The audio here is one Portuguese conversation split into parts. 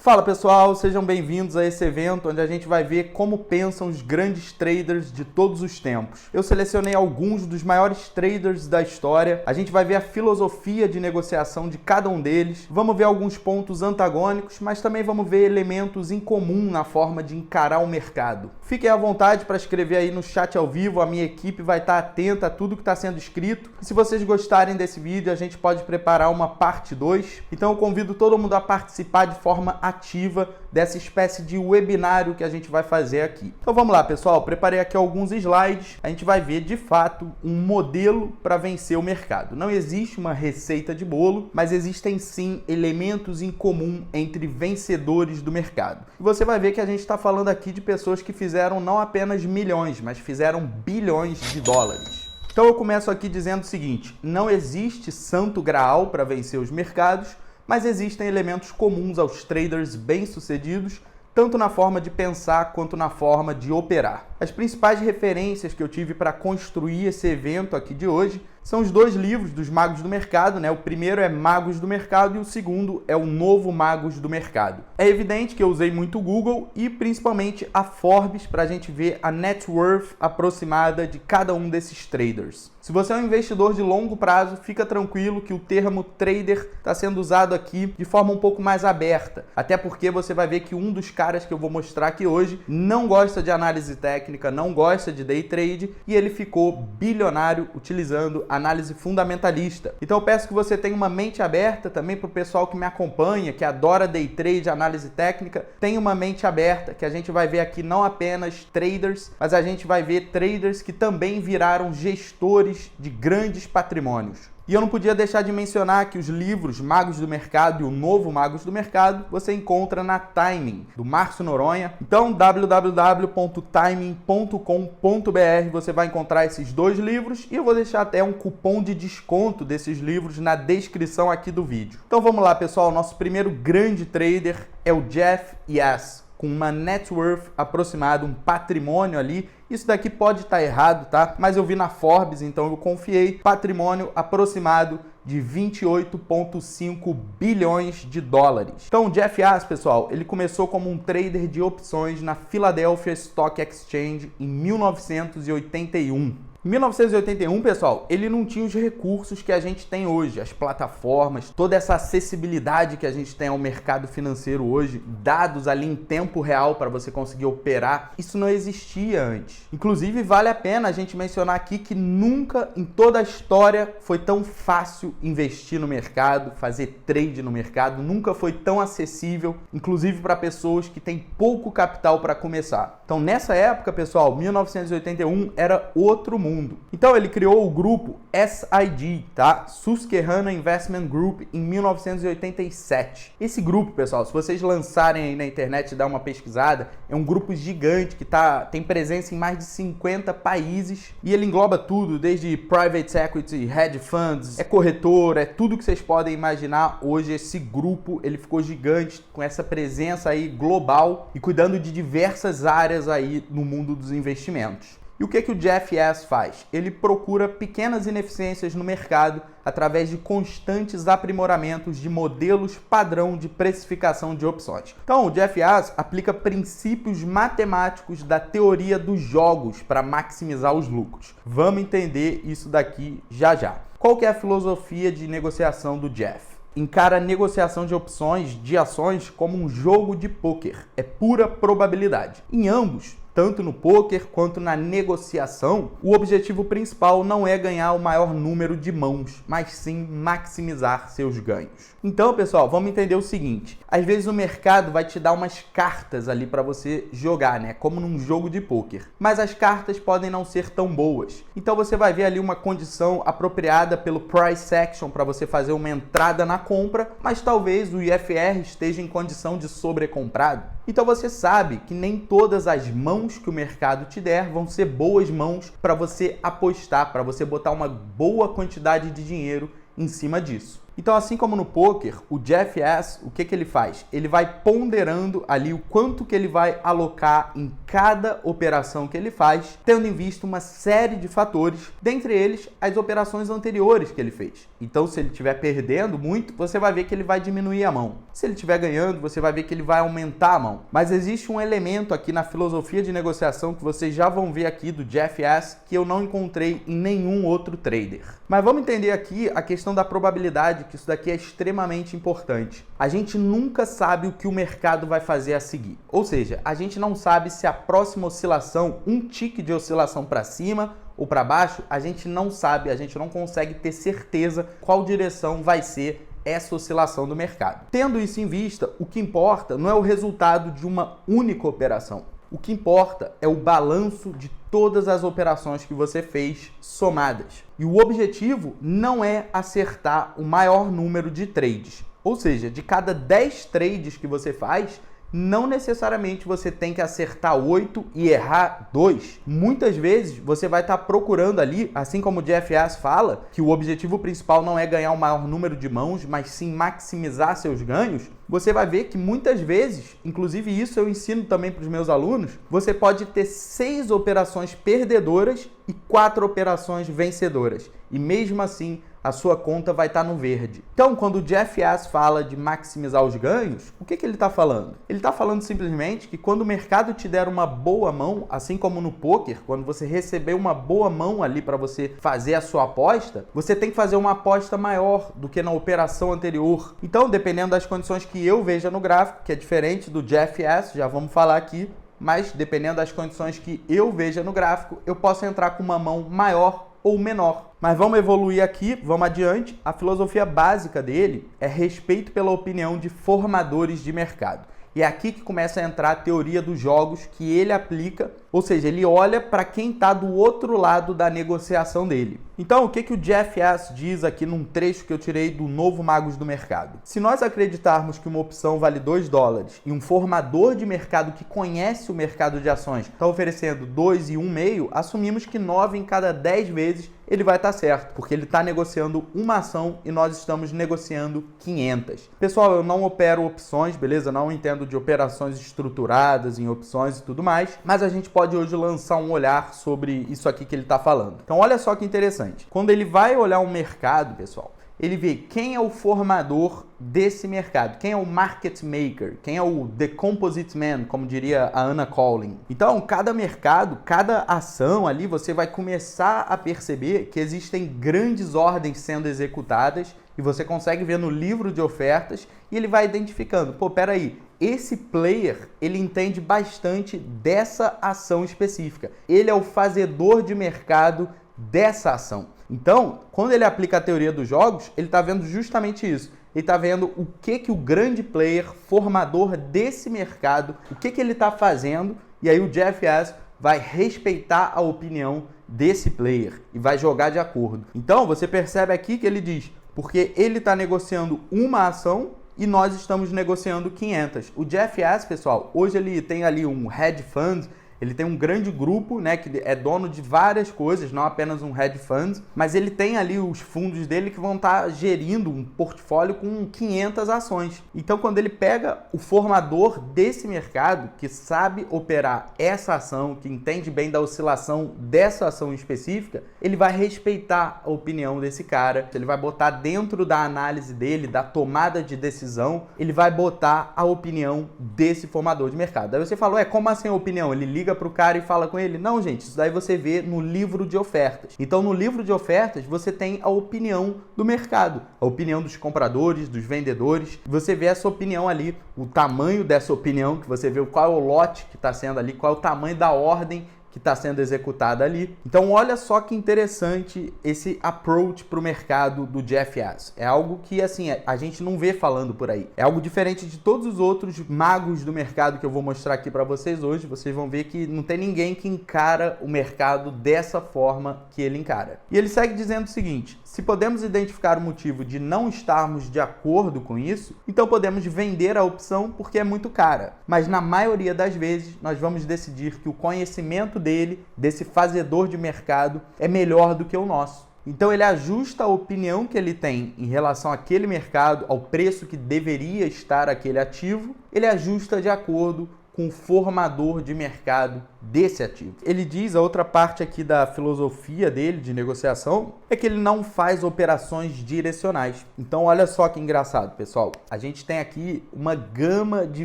Fala pessoal, sejam bem-vindos a esse evento onde a gente vai ver como pensam os grandes traders de todos os tempos. Eu selecionei alguns dos maiores traders da história, a gente vai ver a filosofia de negociação de cada um deles, vamos ver alguns pontos antagônicos, mas também vamos ver elementos em comum na forma de encarar o mercado. Fiquem à vontade para escrever aí no chat ao vivo, a minha equipe vai estar atenta a tudo que está sendo escrito. E se vocês gostarem desse vídeo, a gente pode preparar uma parte 2, então eu convido todo mundo a participar de forma ativa dessa espécie de webinário que a gente vai fazer aqui. Então vamos lá, pessoal, preparei aqui alguns slides, a gente vai ver de fato um modelo para vencer o mercado. Não existe uma receita de bolo, mas existem sim elementos em comum entre vencedores do mercado. E você vai ver que a gente está falando aqui de pessoas que fizeram não apenas milhões, mas fizeram bilhões de dólares. Então eu começo aqui dizendo o seguinte: não existe santo graal para vencer os mercados, mas existem elementos comuns aos traders bem-sucedidos, tanto na forma de pensar quanto na forma de operar. As principais referências que eu tive para construir esse evento aqui de hoje são os dois livros dos Magos do Mercado, né? O primeiro é Magos do Mercado e o segundo é o Novo Magos do Mercado. É evidente que eu usei muito o Google e principalmente a Forbes para a gente ver a net worth aproximada de cada um desses traders. Se você é um investidor de longo prazo, fica tranquilo que o termo trader está sendo usado aqui de forma um pouco mais aberta. Até porque você vai ver que um dos caras que eu vou mostrar aqui hoje não gosta de análise técnica, não gosta de day trade e ele ficou bilionário utilizando análise fundamentalista. Então eu peço que você tenha uma mente aberta também para o pessoal que me acompanha, que adora day trade, análise técnica, tenha uma mente aberta, que a gente vai ver aqui não apenas traders, mas a gente vai ver traders que também viraram gestores de grandes patrimônios. E eu não podia deixar de mencionar que os livros Magos do Mercado e o Novo Magos do Mercado você encontra na Timing, do Márcio Noronha. Então, www.timing.com.br, você vai encontrar esses dois livros e eu vou deixar até um cupom de desconto desses livros na descrição aqui do vídeo. Então vamos lá, pessoal. Nosso primeiro grande trader é o Jeff Yass, com uma net worth aproximada, um patrimônio ali. Isso daqui pode estar errado, tá? Mas eu vi na Forbes, então eu confiei. Patrimônio aproximado de 28,5 bilhões de dólares. Então o Jeff Yass, pessoal, ele começou como um trader de opções na Philadelphia Stock Exchange em 1981. Em 1981, pessoal, ele não tinha os recursos que a gente tem hoje, as plataformas, toda essa acessibilidade que a gente tem ao mercado financeiro hoje, dados ali em tempo real para você conseguir operar, isso não existia antes. Inclusive, vale a pena a gente mencionar aqui que nunca em toda a história foi tão fácil investir no mercado, fazer trade no mercado, nunca foi tão acessível, inclusive para pessoas que têm pouco capital para começar. Então, nessa época, pessoal, 1981 era outro mundo. Então ele criou o grupo SIG, tá? Susquehanna Investment Group, em 1987. Esse grupo, pessoal, se vocês lançarem aí na internet e dar uma pesquisada, é um grupo gigante que tem presença em mais de 50 países e ele engloba tudo, desde private equity, hedge funds, é corretora, é tudo que vocês podem imaginar. Hoje esse grupo, ele ficou gigante com essa presença aí global e cuidando de diversas áreas aí no mundo dos investimentos. E o que o Jeff Yass faz? Ele procura pequenas ineficiências no mercado através de constantes aprimoramentos de modelos padrão de precificação de opções. Então, o Jeff Yass aplica princípios matemáticos da teoria dos jogos para maximizar os lucros. Vamos entender isso daqui já já. Qual que é a filosofia de negociação do Jeff? Encara a negociação de opções de ações como um jogo de pôquer. É pura probabilidade. Em ambos, tanto no poker quanto na negociação, o objetivo principal não é ganhar o maior número de mãos, mas sim maximizar seus ganhos. Então, pessoal, vamos entender o seguinte: às vezes o mercado vai te dar umas cartas ali para você jogar, né? Como num jogo de poker. Mas as cartas podem não ser tão boas. Então você vai ver ali uma condição apropriada pelo price action para você fazer uma entrada na compra, mas talvez o IFR esteja em condição de sobrecomprado. Então você sabe que nem todas as mãos que o mercado te der vão ser boas mãos para você apostar, para você botar uma boa quantidade de dinheiro em cima disso. Então, assim como no poker, o Jeff Ass, o que ele faz? Ele vai ponderando ali o quanto que ele vai alocar em cada operação que ele faz, tendo em vista uma série de fatores, dentre eles as operações anteriores que ele fez. Então, se ele estiver perdendo muito, você vai ver que ele vai diminuir a mão. Se ele estiver ganhando, você vai ver que ele vai aumentar a mão. Mas existe um elemento aqui na filosofia de negociação que vocês já vão ver aqui do Jeff Ass que eu não encontrei em nenhum outro trader. Mas vamos entender aqui a questão da probabilidade, que isso daqui é extremamente importante. A gente nunca sabe o que o mercado vai fazer a seguir. Ou seja, a gente não sabe se a próxima oscilação, um tique de oscilação para cima ou para baixo, a gente não sabe, a gente não consegue ter certeza qual direção vai ser essa oscilação do mercado. Tendo isso em vista, o que importa não é o resultado de uma única operação. O que importa é o balanço de todas as operações que você fez somadas. E o objetivo não é acertar o maior número de trades. Ou seja, de cada 10 trades que você faz, não necessariamente você tem que acertar 8 e errar 2. Muitas vezes você vai estar procurando ali, assim como o Jeff Ass fala, que o objetivo principal não é ganhar o maior número de mãos, mas sim maximizar seus ganhos. Você vai ver que muitas vezes, inclusive isso eu ensino também para os meus alunos, você pode ter 6 operações perdedoras e 4 operações vencedoras. E mesmo assim, a sua conta vai estar no verde. Então, quando o Jeff Ass fala de maximizar os ganhos, o que ele está falando? Ele está falando simplesmente que quando o mercado te der uma boa mão, assim como no poker, quando você receber uma boa mão ali para você fazer a sua aposta, você tem que fazer uma aposta maior do que na operação anterior. Então, dependendo das condições que eu veja no gráfico, que é diferente do Jeff Ass, já vamos falar aqui, mas dependendo das condições que eu veja no gráfico, eu posso entrar com uma mão maior ou menor. Mas vamos evoluir aqui, vamos adiante. A filosofia básica dele é respeito pela opinião de formadores de mercado. E é aqui que começa a entrar a teoria dos jogos que ele aplica, ou seja, ele olha para quem está do outro lado da negociação dele. Então, o que o Jeff Ass diz aqui num trecho que eu tirei do Novo Magos do Mercado? Se nós acreditarmos que uma opção vale $2 e um formador de mercado que conhece o mercado de ações está oferecendo 2,5, assumimos que 9 em cada 10 vezes ele vai estar certo, porque ele está negociando uma ação e nós estamos negociando 500. Pessoal, eu não opero opções, beleza? Não entendo de operações estruturadas em opções e tudo mais, mas a gente pode hoje lançar um olhar sobre isso aqui que ele está falando. Então, olha só que interessante. Quando ele vai olhar um mercado, pessoal, ele vê quem é o formador desse mercado, quem é o market maker, quem é o the composite man, como diria a Anna Collin. Então, cada mercado, cada ação ali, você vai começar a perceber que existem grandes ordens sendo executadas e você consegue ver no livro de ofertas e ele vai identificando, pô, peraí, esse player, ele entende bastante dessa ação específica. Ele é o fazedor de mercado dessa ação. Então, quando ele aplica a teoria dos jogos, ele está vendo justamente isso. Ele está vendo o que o grande player, formador desse mercado, o que ele está fazendo, e aí o Jeff Ass vai respeitar a opinião desse player e vai jogar de acordo. Então, você percebe aqui que ele diz, porque ele está negociando uma ação e nós estamos negociando 500. O Jeff Ass, pessoal, hoje ele tem ali um hedge fund, ele tem um grande grupo, né, que é dono de várias coisas, não apenas um hedge fund, mas ele tem ali os fundos dele que vão estar gerindo um portfólio com 500 ações. Então, quando ele pega o formador desse mercado, que sabe operar essa ação, que entende bem da oscilação dessa ação específica, ele vai respeitar a opinião desse cara, ele vai botar dentro da análise dele, da tomada de decisão, ele vai botar a opinião desse formador de mercado. Aí você falou, como assim a opinião? Ele liga para o cara e fala com ele? Não, gente, isso daí você vê no livro de ofertas. Então, no livro de ofertas, você tem a opinião do mercado, a opinião dos compradores, dos vendedores. Você vê essa opinião ali, o tamanho dessa opinião, que você vê qual é o lote que está sendo ali, qual é o tamanho da ordem que está sendo executada ali. Então, olha só que interessante esse approach para o mercado do Jeff Ass. É algo que, assim, a gente não vê falando por aí. É algo diferente de todos os outros magos do mercado que eu vou mostrar aqui para vocês hoje. Vocês vão ver que não tem ninguém que encara o mercado dessa forma que ele encara. E ele segue dizendo o seguinte, se podemos identificar o motivo de não estarmos de acordo com isso, então podemos vender a opção porque é muito cara. Mas na maioria das vezes, nós vamos decidir que o conhecimento dele, desse fazedor de mercado, é melhor do que o nosso. Então ele ajusta a opinião que ele tem em relação àquele mercado, ao preço que deveria estar aquele ativo, ele ajusta de acordo com o formador de mercado desse ativo. Ele diz, a outra parte aqui da filosofia dele de negociação, é que ele não faz operações direcionais. Então olha só que engraçado, pessoal. A gente tem aqui uma gama de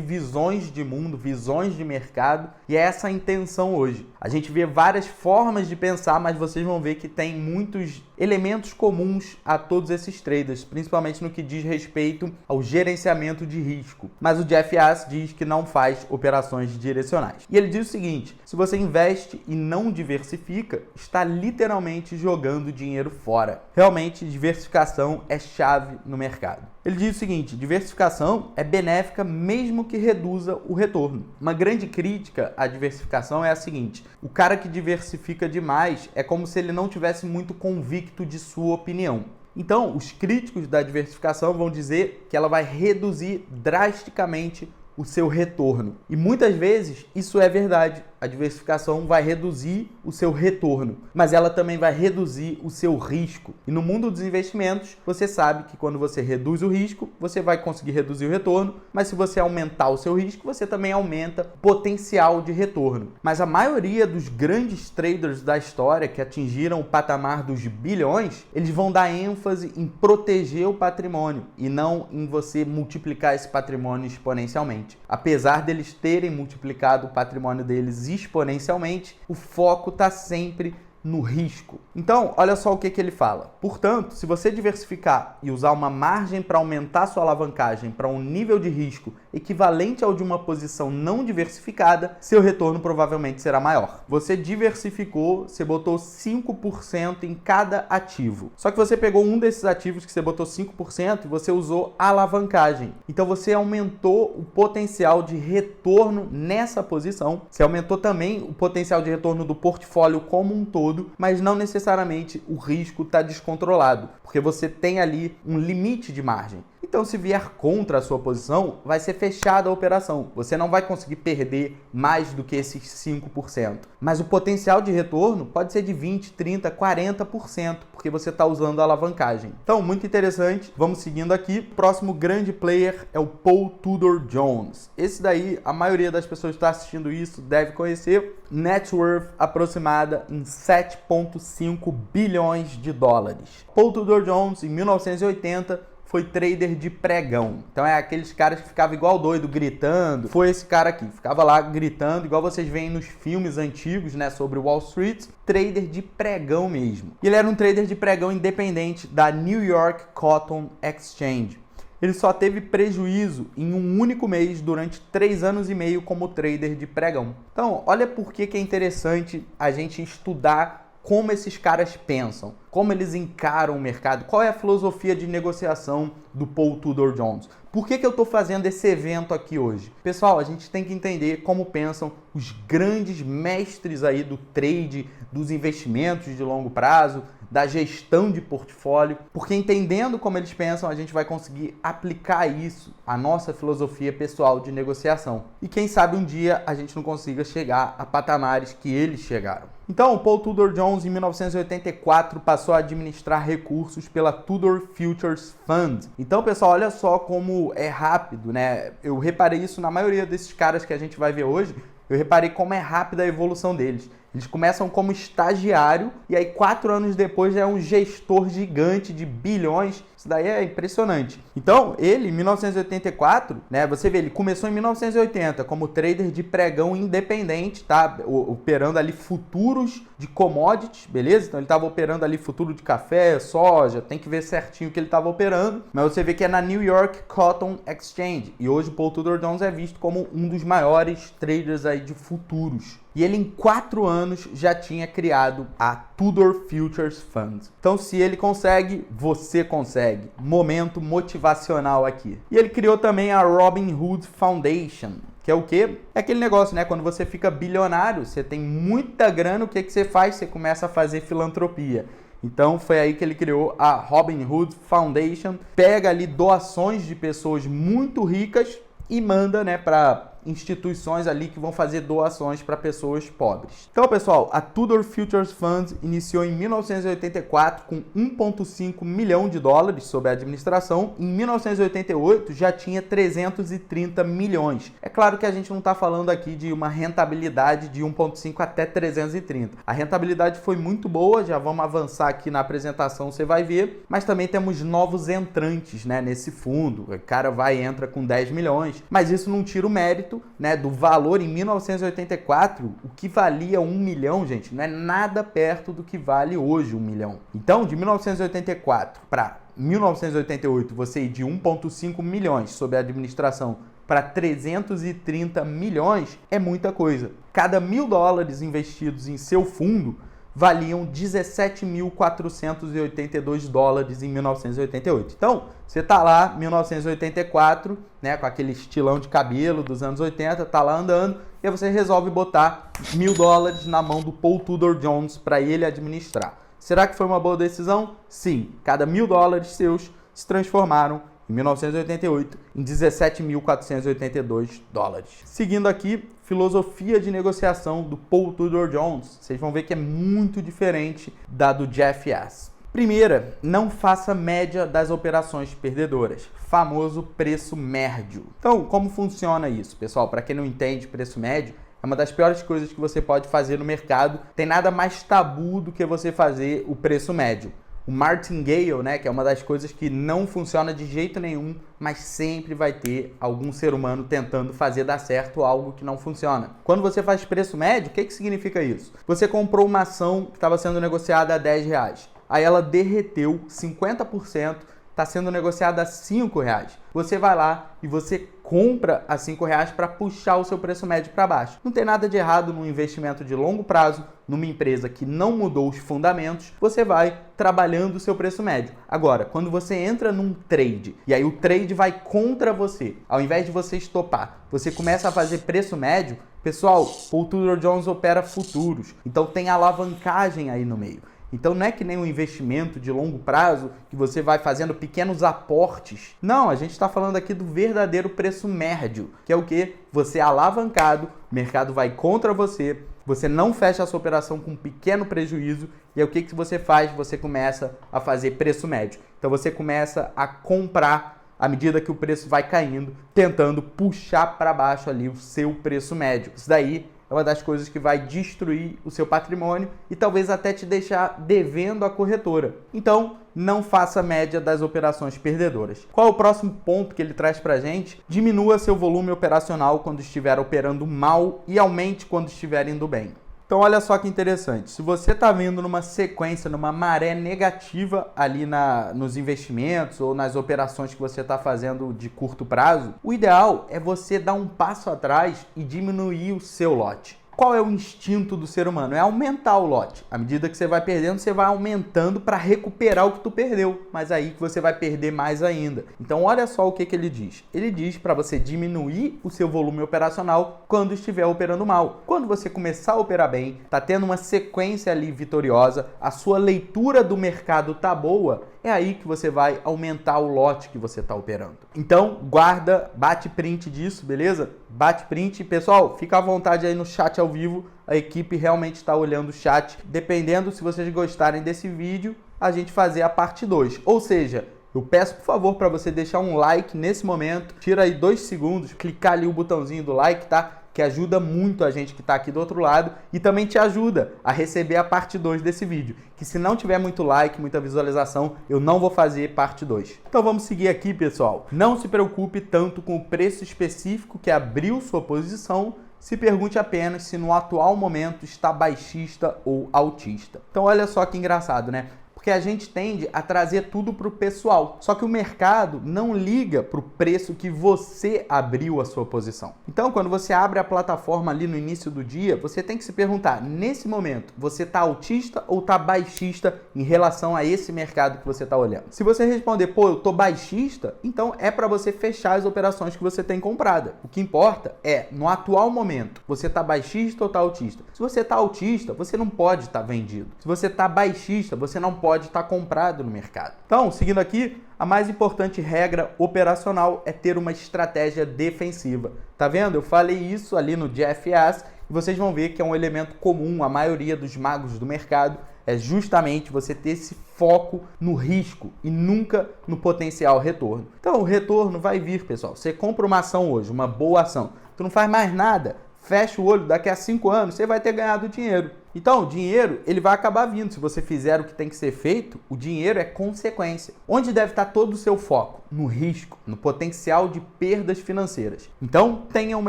visões de mundo, visões de mercado, e é essa a intenção hoje. A gente vê várias formas de pensar, mas vocês vão ver que tem muitos elementos comuns a todos esses traders, principalmente no que diz respeito ao gerenciamento de risco. Mas o Jeff Yass diz que não faz operações direcionais. E ele diz o seguinte: se você investe e não diversifica, está literalmente jogando dinheiro fora. Realmente, diversificação é chave no mercado. Ele diz o seguinte: diversificação é benéfica mesmo que reduza o retorno. Uma grande crítica à diversificação é a seguinte: o cara que diversifica demais é como se ele não tivesse muito convicto de sua opinião. Então, os críticos da diversificação vão dizer que ela vai reduzir drasticamente o seu retorno. E muitas vezes isso é verdade. A diversificação vai reduzir o seu retorno, mas ela também vai reduzir o seu risco. E no mundo dos investimentos, você sabe que quando você reduz o risco, você vai conseguir reduzir o retorno, mas se você aumentar o seu risco, você também aumenta o potencial de retorno. Mas a maioria dos grandes traders da história que atingiram o patamar dos bilhões, eles vão dar ênfase em proteger o patrimônio e não em você multiplicar esse patrimônio exponencialmente. Apesar deles terem multiplicado o patrimônio deles exponencialmente, o foco está sempre no risco. Então, olha só o que ele fala. Portanto, se você diversificar e usar uma margem para aumentar sua alavancagem para um nível de risco equivalente ao de uma posição não diversificada, seu retorno provavelmente será maior. Você diversificou, você botou 5% em cada ativo. Só que você pegou um desses ativos que você botou 5% e você usou alavancagem. Então você aumentou o potencial de retorno nessa posição. Você aumentou também o potencial de retorno do portfólio como um todo, mas não necessariamente o risco está descontrolado, porque você tem ali um limite de margem. Então, se vier contra a sua posição, vai ser fechada a operação. Você não vai conseguir perder mais do que esses 5%. Mas o potencial de retorno pode ser de 20%, 30%, 40%, porque você está usando a alavancagem. Então, muito interessante. Vamos seguindo aqui. O próximo grande player é o Paul Tudor Jones. Esse daí, a maioria das pessoas que está assistindo isso deve conhecer. Net worth aproximada em 7,5 bilhões de dólares. Paul Tudor Jones, em 1980, foi trader de pregão. Então é aqueles caras que ficavam igual doido, gritando. Foi esse cara aqui, ficava lá gritando, igual vocês veem nos filmes antigos, né, sobre Wall Street. Trader de pregão mesmo. E ele era um trader de pregão independente da New York Cotton Exchange. Ele só teve prejuízo em um único mês durante 3 anos e meio como trader de pregão. Então, olha por que é interessante a gente estudar como esses caras pensam, como eles encaram o mercado, qual é a filosofia de negociação do Paul Tudor Jones. Por que eu estou fazendo esse evento aqui hoje? Pessoal, a gente tem que entender como pensam os grandes mestres aí do trade, dos investimentos de longo prazo, da gestão de portfólio, porque entendendo como eles pensam, a gente vai conseguir aplicar isso à nossa filosofia pessoal de negociação. E quem sabe um dia a gente não consiga chegar a patamares que eles chegaram. Então, o Paul Tudor Jones, em 1984, passou a administrar recursos pela Tudor Futures Fund. Então, pessoal, olha só como é rápido, né? Eu reparei isso na maioria desses caras que a gente vai ver hoje. Eu reparei como é rápida a evolução deles. Eles começam como estagiário e aí 4 anos depois já é um gestor gigante de bilhões. Isso daí é impressionante. Então, ele, em 1984, né, você vê, ele começou em 1980 como trader de pregão independente, tá? Operando ali futuros de commodities, beleza? Então, ele estava operando ali futuro de café, soja, tem que ver certinho o que ele estava operando. Mas você vê que é na New York Cotton Exchange. E hoje o Paul Tudor Jones é visto como um dos maiores traders aí de futuros. E ele, em 4 anos, já tinha criado a Tudor Futures Fund. Então, se ele consegue, você consegue. Momento motivacional aqui. E ele criou também a Robinhood Foundation, que é o quê? É aquele negócio, né? Quando você fica bilionário, você tem muita grana, o que você faz? Você começa a fazer filantropia. Então, foi aí que ele criou a Robinhood Foundation. Pega ali doações de pessoas muito ricas e manda, né, para instituições ali que vão fazer doações para pessoas pobres. Então, pessoal, a Tudor Futures Fund iniciou em 1984 com 1,5 milhão de dólares sob a administração. Em 1988 já tinha 330 milhões. É claro que a gente não está falando aqui de uma rentabilidade de 1,5 até 330. A rentabilidade foi muito boa, já vamos avançar aqui na apresentação, você vai ver, mas também temos novos entrantes, né, nesse fundo. O cara vai e entra com 10 milhões, mas isso não tira o mérito, né, do valor em 1984, o que valia 1 milhão, gente, não é nada perto do que vale hoje 1 milhão. Então, de 1984 para 1988, você ir de 1,5 milhões sob a administração para 330 milhões é muita coisa. Cada $1.000 investidos em seu fundo valiam 17.482 dólares em 1988. Então, você tá lá, 1984, né, com aquele estilão de cabelo dos anos 80, tá lá andando, e aí você resolve botar $1.000 na mão do Paul Tudor Jones para ele administrar. Será que foi uma boa decisão? Sim. Cada $1.000 seus se transformaram em 1988 em 17.482 dólares. Seguindo aqui, filosofia de negociação do Paul Tudor Jones. Vocês vão ver que é muito diferente da do Jeff Yass. Primeira, não faça média das operações perdedoras. Famoso preço médio. Então, como funciona isso, pessoal? Para quem não entende, preço médio é uma das piores coisas que você pode fazer no mercado. Tem nada mais tabu do que você fazer o preço médio. O martingale, né, que é uma das coisas que não funciona de jeito nenhum, mas sempre vai ter algum ser humano tentando fazer dar certo algo que não funciona. Quando você faz preço médio, o que significa isso? Você comprou uma ação que estava sendo negociada a R$10. Aí ela derreteu 50%, está sendo negociada a R$5. Você vai lá e você compra a R$5 para puxar o seu preço médio para baixo. Não tem nada de errado num investimento de longo prazo, numa empresa que não mudou os fundamentos, você vai trabalhando o seu preço médio. Agora, quando você entra num trade, e aí o trade vai contra você, ao invés de você estopar, você começa a fazer preço médio, pessoal, Paul Tudor Jones opera futuros, então tem alavancagem aí no meio. Então não é que nem um investimento de longo prazo que você vai fazendo pequenos aportes. Não, a gente está falando aqui do verdadeiro preço médio, que é o que? Você é alavancado, o mercado vai contra você, você não fecha a sua operação com um pequeno prejuízo, e aí o que você faz? Você começa a fazer preço médio. Então você começa a comprar à medida que o preço vai caindo, tentando puxar para baixo ali o seu preço médio. Isso daí é uma das coisas que vai destruir o seu patrimônio e talvez até te deixar devendo à corretora. Então, não faça média das operações perdedoras. Qual é o próximo ponto que ele traz para a gente? Diminua seu volume operacional quando estiver operando mal e aumente quando estiver indo bem. Então, olha só que interessante. Se você está vindo numa sequência, numa maré negativa ali nos investimentos ou nas operações que você está fazendo de curto prazo, o ideal é você dar um passo atrás e diminuir o seu lote. Qual é o instinto do ser humano? É aumentar o lote. À medida que você vai perdendo, você vai aumentando para recuperar o que tu perdeu. Mas aí que você vai perder mais ainda. Então olha só o que ele diz. Ele diz para você diminuir o seu volume operacional quando estiver operando mal. Quando você começar a operar bem, tá tendo uma sequência ali vitoriosa, a sua leitura do mercado tá boa, é aí que você vai aumentar o lote que você está operando. Então, guarda, bate print disso, beleza? Bate print. Pessoal, fica à vontade aí no chat ao vivo. A equipe realmente está olhando o chat. Dependendo, se vocês gostarem desse vídeo, a gente fazer a parte 2. Ou seja, eu peço, por favor, para você deixar um like nesse momento. Tira aí 2 segundos, clicar ali o botãozinho do like, tá? Que ajuda muito a gente que está aqui do outro lado e também te ajuda a receber a parte 2 desse vídeo. Que se não tiver muito like, muita visualização, eu não vou fazer parte 2. Então vamos seguir aqui, pessoal. Não se preocupe tanto com o preço específico que abriu sua posição, se pergunte apenas se no atual momento está baixista ou altista. Então olha só que engraçado, né? Porque a gente tende a trazer tudo para o pessoal. Só que o mercado não liga para o preço que você abriu a sua posição. Então, quando você abre a plataforma ali no início do dia, você tem que se perguntar, nesse momento, você está altista ou está baixista em relação a esse mercado que você está olhando? Se você responder, pô, eu estou baixista, então é para você fechar as operações que você tem comprada. O que importa é, no atual momento, você está baixista ou está altista? Se você está altista, você não pode estar vendido. Se você está baixista, você não pode estar comprado no mercado. Então, seguindo aqui, a mais importante regra operacional é ter uma estratégia defensiva. Tá vendo? Eu falei isso ali no Jeff Ask e vocês vão ver que é um elemento comum à maioria dos magos do mercado, é justamente você ter esse foco no risco e nunca no potencial retorno. Então o retorno vai vir, pessoal. Você compra uma ação hoje, uma boa ação, tu não faz mais nada, fecha o olho, daqui a 5 anos você vai ter ganhado dinheiro. Então, o dinheiro, ele vai acabar vindo. Se você fizer o que tem que ser feito, o dinheiro é consequência. Onde deve estar todo o seu foco? No risco, no potencial de perdas financeiras. Então, tenha uma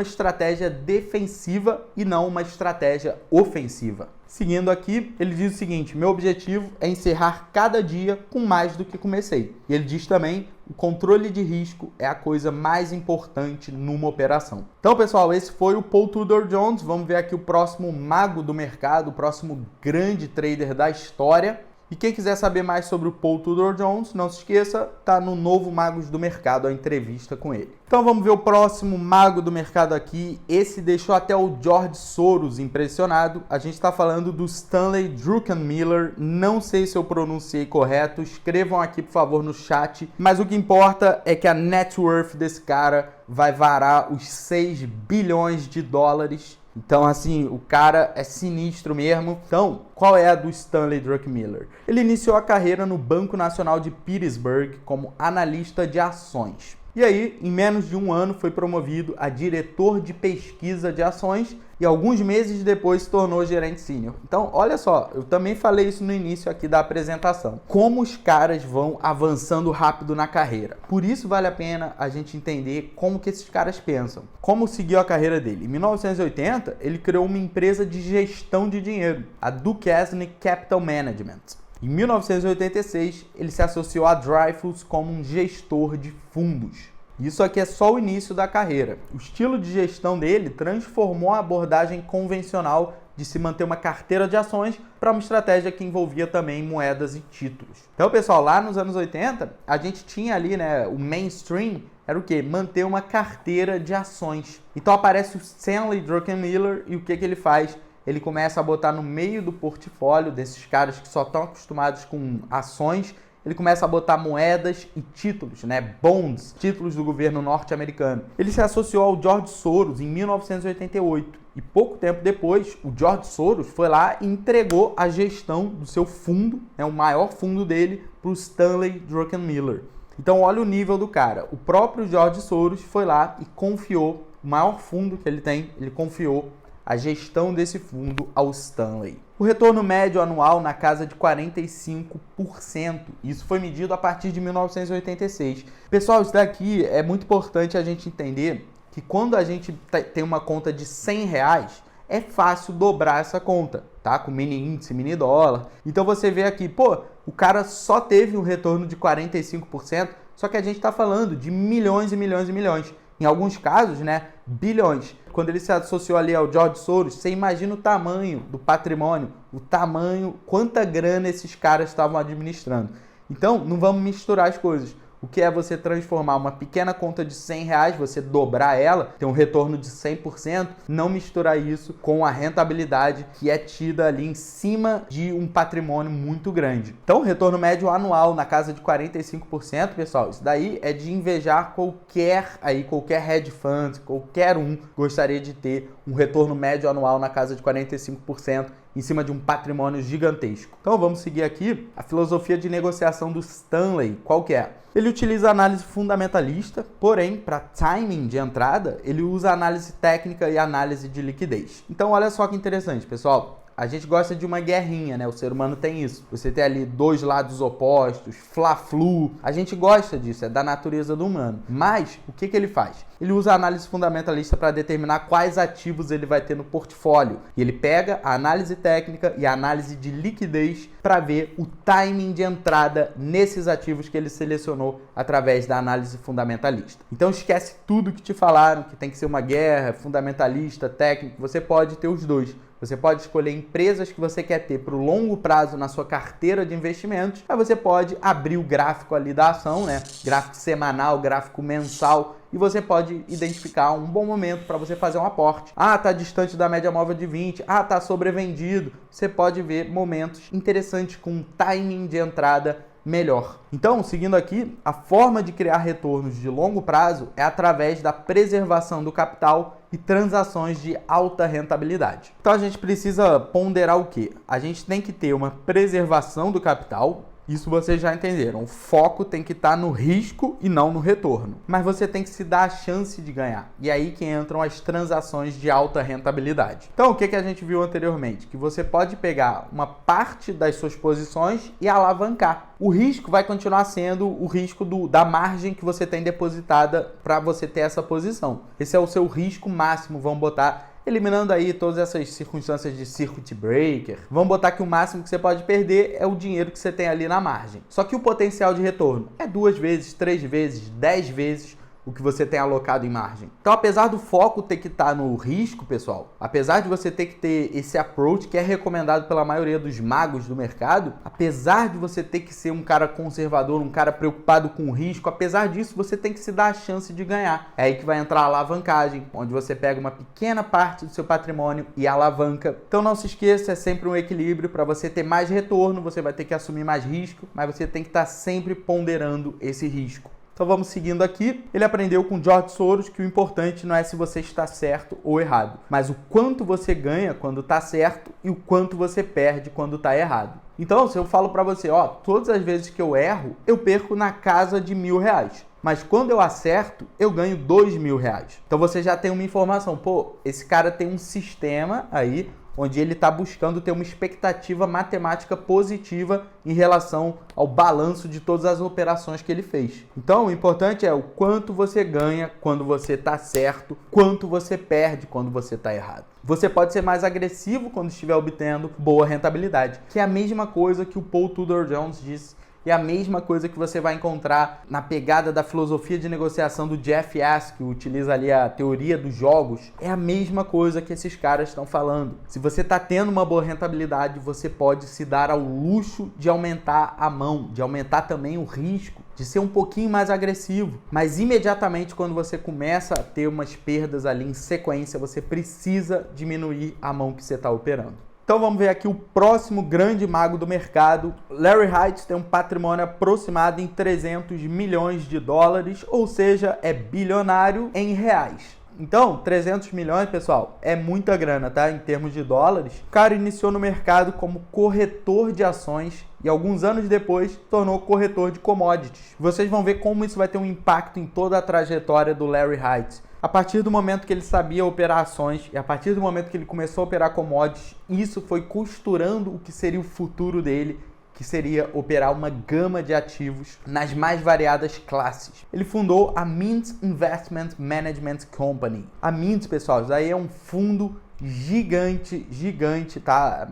estratégia defensiva e não uma estratégia ofensiva. Seguindo aqui, ele diz o seguinte: meu objetivo é encerrar cada dia com mais do que comecei. E ele diz também: o controle de risco é a coisa mais importante numa operação. Então, pessoal, esse foi o Paul Tudor Jones. Vamos ver aqui o próximo mago do mercado, o próximo grande trader da história. E quem quiser saber mais sobre o Paul Tudor Jones, não se esqueça, tá no Novo Magos do Mercado, a entrevista com ele. Então vamos ver o próximo mago do mercado aqui. Esse deixou até o George Soros impressionado. A gente está falando do Stanley Druckenmiller. Não sei se eu pronunciei correto. Escrevam aqui, por favor, no chat. Mas o que importa é que a net worth desse cara vai varar os 6 bilhões de dólares. Então, assim, o cara é sinistro mesmo. Então, qual é a do Stanley Druckenmiller? Ele iniciou a carreira no Banco Nacional de Pittsburgh como analista de ações. E aí, em menos de um ano, foi promovido a diretor de pesquisa de ações e alguns meses depois se tornou gerente sênior. Então, olha só, eu também falei isso no início aqui da apresentação. Como os caras vão avançando rápido na carreira. Por isso vale a pena a gente entender como que esses caras pensam. Como seguiu a carreira dele. Em 1980, ele criou uma empresa de gestão de dinheiro, a Duquesne Capital Management. Em 1986, ele se associou a Dreyfus como um gestor de fundos. Isso aqui é só o início da carreira. O estilo de gestão dele transformou a abordagem convencional de se manter uma carteira de ações para uma estratégia que envolvia também moedas e títulos. Então, pessoal, lá nos anos 80, a gente tinha ali, né, o mainstream era o quê? Manter uma carteira de ações. Então aparece o Stanley Druckenmiller e o que ele faz? Ele começa a botar no meio do portfólio desses caras que só estão acostumados com ações, ele começa a botar moedas e títulos, né? Bonds, títulos do governo norte-americano. Ele se associou ao George Soros em 1988 e pouco tempo depois, o George Soros foi lá e entregou a gestão do seu fundo, né, o maior fundo dele, para o Stanley Druckenmiller. Então olha o nível do cara. O próprio George Soros foi lá e confiou, o maior fundo que ele tem, ele confiou a gestão desse fundo ao Stanley. O retorno médio anual na casa de 45%. Isso foi medido a partir de 1986. Pessoal, isso daqui é muito importante a gente entender que quando a gente tem uma conta de R$100, é fácil dobrar essa conta, tá? Com mini índice, mini dólar. Então você vê aqui, pô, o cara só teve um retorno de 45%, só que a gente está falando de milhões e milhões e milhões. Em alguns casos, né, bilhões. Quando ele se associou ali ao George Soros, você imagina o tamanho do patrimônio, o tamanho, quanta grana esses caras estavam administrando. Então, não vamos misturar as coisas. O que é você transformar uma pequena conta de R$100, você dobrar ela, ter um retorno de 100%, não misturar isso com a rentabilidade que é tida ali em cima de um patrimônio muito grande. Então, o retorno médio anual na casa de 45%, pessoal, isso daí é de invejar qualquer hedge fund, qualquer um gostaria de ter um retorno médio anual na casa de 45%. Em cima de um patrimônio gigantesco. Então vamos seguir aqui a filosofia de negociação do Stanley. Qual que é? Ele utiliza análise fundamentalista, porém, para timing de entrada, ele usa análise técnica e análise de liquidez. Então olha só que interessante, pessoal. A gente gosta de uma guerrinha, né? O ser humano tem isso. Você tem ali dois lados opostos, fla-flu. A gente gosta disso, é da natureza do humano. Mas, o que ele faz? Ele usa a análise fundamentalista para determinar quais ativos ele vai ter no portfólio. E ele pega a análise técnica e a análise de liquidez para ver o timing de entrada nesses ativos que ele selecionou através da análise fundamentalista. Então esquece tudo que te falaram, que tem que ser uma guerra, fundamentalista, técnico. Você pode ter os dois. Você pode escolher empresas que você quer ter para o longo prazo na sua carteira de investimentos. Aí você pode abrir o gráfico ali da ação, né? Gráfico semanal, gráfico mensal. E você pode identificar um bom momento para você fazer um aporte. Ah, tá distante da média móvel de 20. Ah, tá sobrevendido. Você pode ver momentos interessantes com timing de entrada melhor. Então, seguindo aqui, a forma de criar retornos de longo prazo é através da preservação do capital e transações de alta rentabilidade. Então a gente precisa ponderar o quê? A gente tem que ter uma preservação do capital. Isso vocês já entenderam. O foco tem que estar no risco e não no retorno. Mas você tem que se dar a chance de ganhar. E aí que entram as transações de alta rentabilidade. Então, o que a gente viu anteriormente? Que você pode pegar uma parte das suas posições e alavancar. O risco vai continuar sendo o risco da margem que você tem depositada para você ter essa posição. Esse é o seu risco máximo, vamos botar, eliminando aí todas essas circunstâncias de circuit breaker. Vamos botar que o máximo que você pode perder é o dinheiro que você tem ali na margem. Só que o potencial de retorno é 2 vezes, 3 vezes, 10 vezes o que você tem alocado em margem. Então, apesar do foco ter que estar no risco, pessoal, apesar de você ter que ter esse approach que é recomendado pela maioria dos magos do mercado, apesar de você ter que ser um cara conservador, um cara preocupado com o risco, apesar disso, você tem que se dar a chance de ganhar. É aí que vai entrar a alavancagem, onde você pega uma pequena parte do seu patrimônio e alavanca. Então, não se esqueça, é sempre um equilíbrio. Para você ter mais retorno, você vai ter que assumir mais risco, mas você tem que estar sempre ponderando esse risco. Então vamos seguindo aqui. Ele aprendeu com George Soros que o importante não é se você está certo ou errado, mas o quanto você ganha quando está certo e o quanto você perde quando está errado. Então, se eu falo para você, ó, todas as vezes que eu erro, eu perco na casa de R$1.000. Mas quando eu acerto, eu ganho R$2.000. Então você já tem uma informação. Pô, esse cara tem um sistema aí onde ele está buscando ter uma expectativa matemática positiva em relação ao balanço de todas as operações que ele fez. Então, o importante é o quanto você ganha quando você está certo, quanto você perde quando você está errado. Você pode ser mais agressivo quando estiver obtendo boa rentabilidade, que é a mesma coisa que o Paul Tudor Jones disse. É a mesma coisa que você vai encontrar na pegada da filosofia de negociação do Jeff Ask, que utiliza ali a teoria dos jogos. É a mesma coisa que esses caras estão falando. Se você está tendo uma boa rentabilidade, você pode se dar ao luxo de aumentar a mão, de aumentar também o risco, de ser um pouquinho mais agressivo. Mas imediatamente quando você começa a ter umas perdas ali em sequência, você precisa diminuir a mão que você está operando. Então vamos ver aqui o próximo grande mago do mercado. Larry Hite tem um patrimônio aproximado em 300 milhões de dólares, ou seja, é bilionário em reais. Então, 300 milhões, pessoal, é muita grana, tá? Em termos de dólares. O cara iniciou no mercado como corretor de ações e alguns anos depois tornou corretor de commodities. Vocês vão ver como isso vai ter um impacto em toda a trajetória do Larry Hite. A partir do momento que ele sabia operar ações e a partir do momento que ele começou a operar commodities, isso foi costurando o que seria o futuro dele, que seria operar uma gama de ativos nas mais variadas classes. Ele fundou a Mint Investment Management Company. A Mint, pessoal, isso aí é um fundo gigante, tá?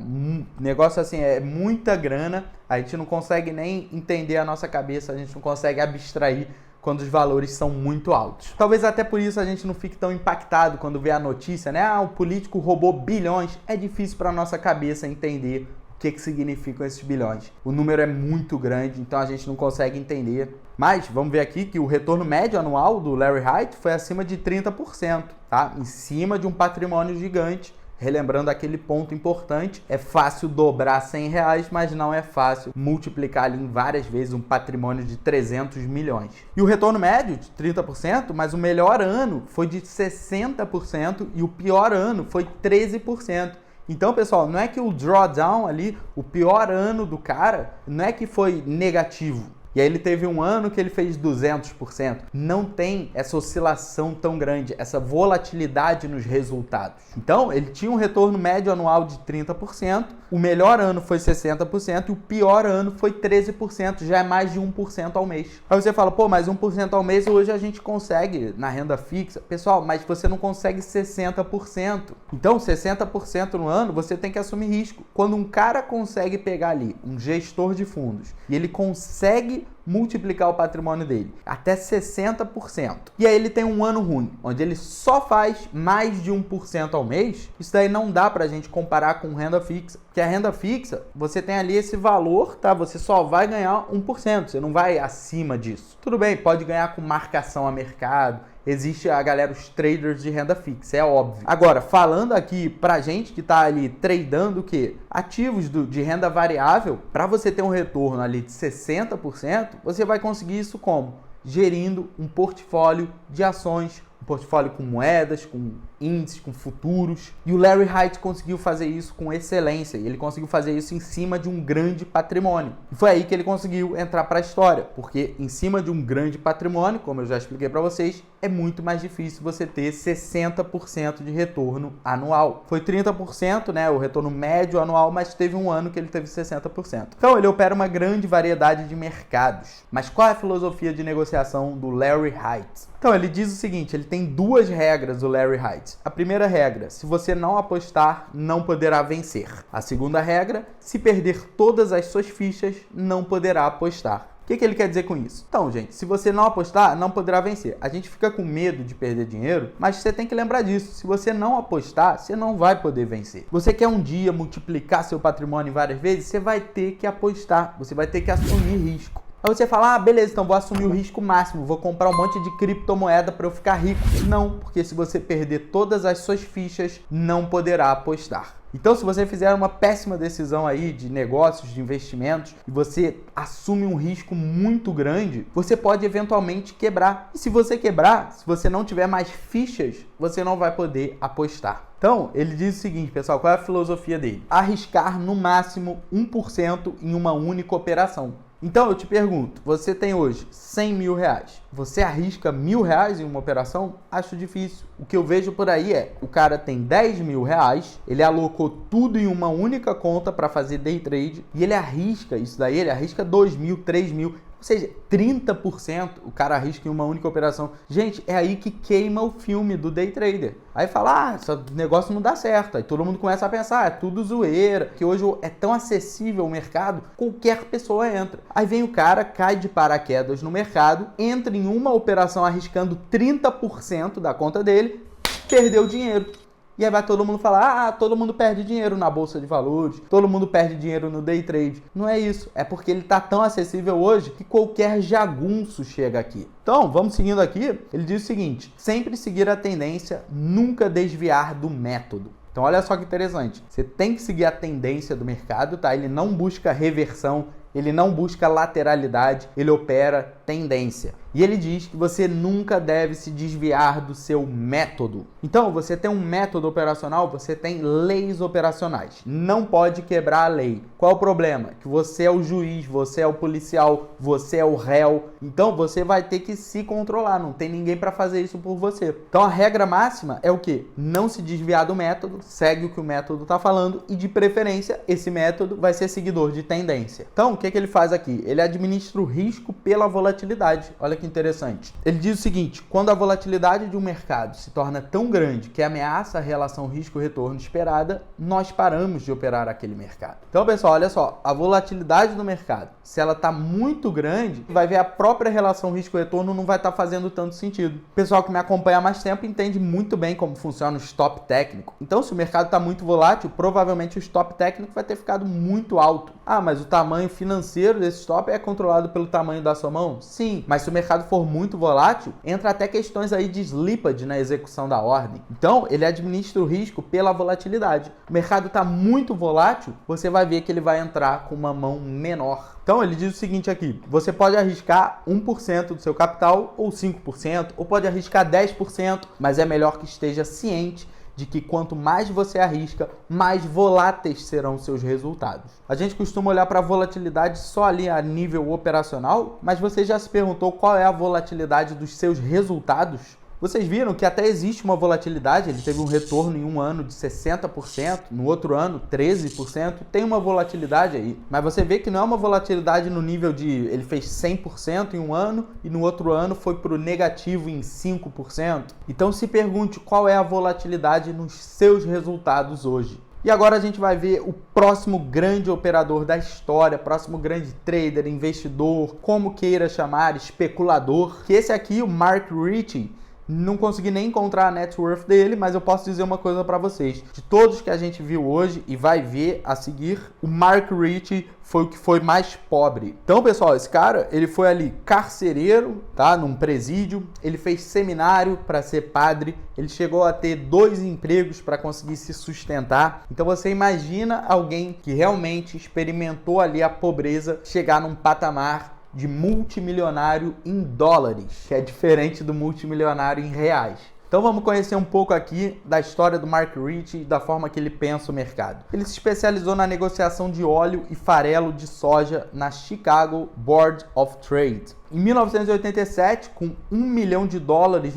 Negócio assim, é muita grana, a gente não consegue nem entender a nossa cabeça, a gente não consegue abstrair quando os valores são muito altos. Talvez até por isso a gente não fique tão impactado quando vê a notícia, né? Ah, o político roubou bilhões. É difícil para nossa cabeça entender o que significam esses bilhões. O número é muito grande, então a gente não consegue entender. Mas vamos ver aqui que o retorno médio anual do Larry Hite foi acima de 30%, tá? Em cima de um patrimônio gigante. Relembrando aquele ponto importante, é fácil dobrar R$100, mas não é fácil multiplicar ali em várias vezes um patrimônio de 300 milhões. E o retorno médio de 30%, mas o melhor ano foi de 60% e o pior ano foi 13%. Então, pessoal, não é que o drawdown ali, o pior ano do cara, não é que foi negativo. E aí ele teve um ano que ele fez 200%. Não tem essa oscilação tão grande, essa volatilidade nos resultados. Então, ele tinha um retorno médio anual de 30%, o melhor ano foi 60% e o pior ano foi 13%, já é mais de 1% ao mês. Aí você fala, pô, mas 1% ao mês hoje a gente consegue na renda fixa. Pessoal, mas você não consegue 60%. Então, 60% no ano, você tem que assumir risco. Quando um cara consegue pegar ali um gestor de fundos e ele consegue multiplicar o patrimônio dele até 60%. E aí ele tem um ano ruim, onde ele só faz mais de 1% ao mês. Isso daí não dá pra gente comparar com renda fixa. Porque a renda fixa, você tem ali esse valor, tá? Você só vai ganhar 1%, você não vai acima disso. Tudo bem, pode ganhar com marcação a mercado, existe a galera, os traders de renda fixa, é óbvio. Agora, falando aqui pra gente que tá ali tradando o quê? Ativos de renda variável, para você ter um retorno ali de 60%, você vai conseguir isso como? Gerindo um portfólio de ações, um portfólio com moedas, com índices, com futuros. E o Larry Hite conseguiu fazer isso com excelência. E ele conseguiu fazer isso em cima de um grande patrimônio. E foi aí que ele conseguiu entrar para a história. Porque em cima de um grande patrimônio, como eu já expliquei para vocês, é muito mais difícil você ter 60% de retorno anual. Foi 30%, né, o retorno médio anual, mas teve um ano que ele teve 60%. Então ele opera uma grande variedade de mercados. Mas qual é a filosofia de negociação do Larry Hite? Então ele diz o seguinte, ele tem duas regras, o Larry Hite. A primeira regra, se você não apostar, não poderá vencer. A segunda regra, se perder todas as suas fichas, não poderá apostar. O que ele quer dizer com isso? Então, gente, se você não apostar, não poderá vencer. A gente fica com medo de perder dinheiro, mas você tem que lembrar disso. Se você não apostar, você não vai poder vencer. Você quer um dia multiplicar seu patrimônio várias vezes, você vai ter que apostar, você vai ter que assumir risco. Aí você fala, ah, beleza, então vou assumir o risco máximo, vou comprar um monte de criptomoeda para eu ficar rico. Não, porque se você perder todas as suas fichas, não poderá apostar. Então, se você fizer uma péssima decisão aí de negócios, de investimentos, e você assume um risco muito grande, você pode eventualmente quebrar. E se você quebrar, se você não tiver mais fichas, você não vai poder apostar. Então, ele diz o seguinte, pessoal, qual é a filosofia dele? Arriscar no máximo 1% em uma única operação. Então eu te pergunto, você tem hoje 100 mil reais, você arrisca R$1.000 em uma operação? Acho difícil. O que eu vejo por aí é, o cara tem 10 mil reais, ele alocou tudo em uma única conta para fazer day trade e ele arrisca isso daí, ele arrisca 2 mil, 3 mil, ou seja, 30% o cara arrisca em uma única operação. Gente, é aí que queima o filme do day trader. Aí fala, ah, esse negócio não dá certo. Aí todo mundo começa a pensar, é tudo zoeira, que hoje é tão acessível o mercado, qualquer pessoa entra. Aí vem o cara, cai de paraquedas no mercado, entra em uma operação arriscando 30% da conta dele, perdeu dinheiro. E aí vai todo mundo falar, ah, todo mundo perde dinheiro na bolsa de valores, todo mundo perde dinheiro no day trade. Não é isso, é porque ele está tão acessível hoje que qualquer jagunço chega aqui. Então, vamos seguindo aqui, ele diz o seguinte, sempre seguir a tendência, nunca desviar do método. Então, olha só que interessante, você tem que seguir a tendência do mercado, tá? Ele não busca reversão, ele não busca lateralidade, ele opera tendência. E ele diz que você nunca deve se desviar do seu método. Então, você tem um método operacional, você tem leis operacionais. Não pode quebrar a lei. Qual o problema? Que você é o juiz, você é o policial, você é o réu. Então, você vai ter que se controlar. Não tem ninguém para fazer isso por você. Então, a regra máxima é o quê? Não se desviar do método, segue o que o método está falando e, de preferência, esse método vai ser seguidor de tendência. Então, o que ele faz aqui? Ele administra o risco pela volatilidade. Olha que interessante. Ele diz o seguinte, quando a volatilidade de um mercado se torna tão grande que ameaça a relação risco-retorno esperada, nós paramos de operar aquele mercado. Então, pessoal, olha só, a volatilidade do mercado, se ela está muito grande, vai ver a própria relação risco-retorno não vai estar fazendo tanto sentido. O pessoal que me acompanha há mais tempo entende muito bem como funciona o stop técnico. Então, se o mercado está muito volátil, provavelmente o stop técnico vai ter ficado muito alto. Ah, mas o tamanho financeiro desse stop é controlado pelo tamanho da sua mão? Sim, mas se o mercado for muito volátil, entra até questões aí de slippage na execução da ordem. Então, ele administra o risco pela volatilidade. O mercado está muito volátil, você vai ver que ele vai entrar com uma mão menor. Então, ele diz o seguinte aqui, você pode arriscar 1% do seu capital ou 5%, ou pode arriscar 10%, mas é melhor que esteja ciente de que quanto mais você arrisca, mais voláteis serão seus resultados. A gente costuma olhar para a volatilidade só ali a nível operacional, mas você já se perguntou qual é a volatilidade dos seus resultados? Vocês viram que até existe uma volatilidade, ele teve um retorno em um ano de 60%, no outro ano 13%, tem uma volatilidade aí. Mas você vê que não é uma volatilidade no nível de ele fez 100% em um ano e no outro ano foi para o negativo em 5%. Então se pergunte qual é a volatilidade nos seus resultados hoje. E agora a gente vai ver o próximo grande operador da história, próximo grande trader, investidor, como queira chamar, especulador, que esse aqui, o Mark Ritchie, Não consegui nem encontrar a net worth dele, mas eu posso dizer uma coisa para vocês. De todos que a gente viu hoje e vai ver a seguir, o Mark Rich foi o que foi mais pobre. Então, pessoal, esse cara, ele foi ali carcereiro, tá? Num presídio. Ele fez seminário para ser padre. Ele chegou a ter 2 empregos para conseguir se sustentar. Então, você imagina alguém que realmente experimentou ali a pobreza chegar num patamar de multimilionário em dólares, que é diferente do multimilionário em reais. Então vamos conhecer um pouco aqui da história do Mark Rich e da forma que ele pensa o mercado. Ele se especializou na negociação de óleo e farelo de soja na Chicago Board of Trade. Em 1987, com $1 milhão